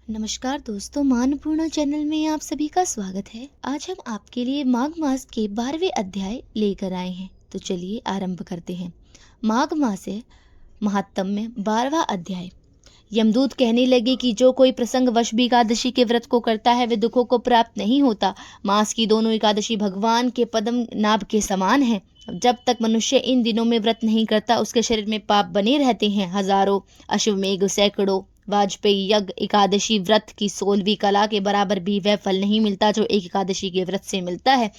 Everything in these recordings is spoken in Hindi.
नमस्कार दोस्तों, मानपूर्णा चैनल में आप सभी का स्वागत है। आज हम आपके लिए माघ मास के 12वें अध्याय लेकर आए हैं। तो चलिए आरंभ करते हैं। माघ मास है महात्म्य 12वां अध्याय। यमदूत कहने लगे कि जो कोई प्रसंग वश भी एकादशी के व्रत को करता है वे दुखों को प्राप्त नहीं होता। मास की दोनों एकादशी भगवान के पद्म नाभ के समान है। जब तक मनुष्य इन दिनों में व्रत नहीं करता उसके शरीर में पाप बने रहते हैं। हजारों अश्वमेघ, सैकड़ों वाजपेयी यज्ञ, एकादशी व्रत की 16वीं कला के बराबर भी वह फल नहीं मिलता जो एक एकादशी के व्रत से मिलता है।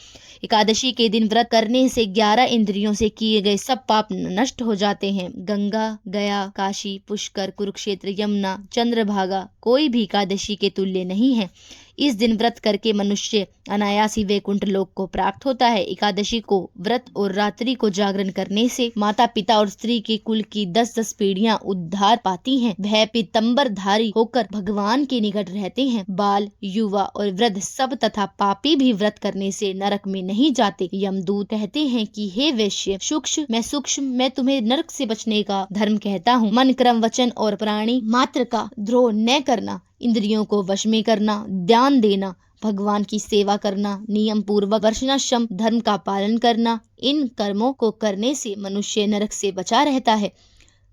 एकादशी के दिन व्रत करने से 11 इंद्रियों से किए गए सब पाप नष्ट हो जाते हैं। गंगा, गया, काशी, पुष्कर, कुरुक्षेत्र, यमुना, चंद्रभागा कोई भी एकादशी के तुल्य नहीं है। इस दिन व्रत करके मनुष्य अनायास ही वैकुंठ लोक को प्राप्त होता है। एकादशी को व्रत और रात्रि को जागरण करने से माता पिता और स्त्री के कुल की 10-10 पीढ़ियां उद्धार पाती हैं। वह पीतम्बर धारी होकर भगवान के निकट रहते हैं। बाल, युवा और वृद्ध सब तथा पापी भी व्रत करने से नरक में नहीं जाते। यमदूत कहते हैं कि हे वैश्य, सूक्ष्म मैं तुम्हें नरक से बचने का धर्म कहता हूँ। मन, क्रम, वचन और प्राणी मात्र का द्रोह न करना, इंद्रियों को वश में करना, ध्यान देना, भगवान की सेवा करना, नियम पूर्वक वर्षाश्रम धर्म का पालन करना, इन कर्मों को करने से मनुष्य नरक से बचा रहता है।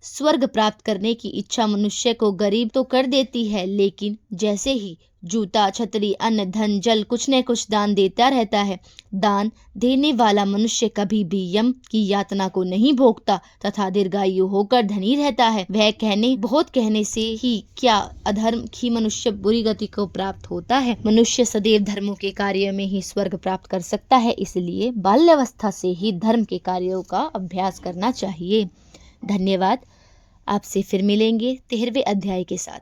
स्वर्ग प्राप्त करने की इच्छा मनुष्य को गरीब तो कर देती है, लेकिन जैसे ही जूता, छतरी, अन्न, धन, जल कुछ न कुछ दान देता रहता है। दान देने वाला मनुष्य कभी भी यम की यातना को नहीं भोगता तथा दीर्घायु होकर धनी रहता है। वह बहुत कहने से ही क्या अधर्म ही मनुष्य बुरी गति को प्राप्त होता है। मनुष्य सदैव धर्मों के कार्य में ही स्वर्ग प्राप्त कर सकता है, इसलिए बाल्यावस्था से ही धर्म के कार्यों का अभ्यास करना चाहिए। धन्यवाद। आपसे फिर मिलेंगे 13वें अध्याय के साथ।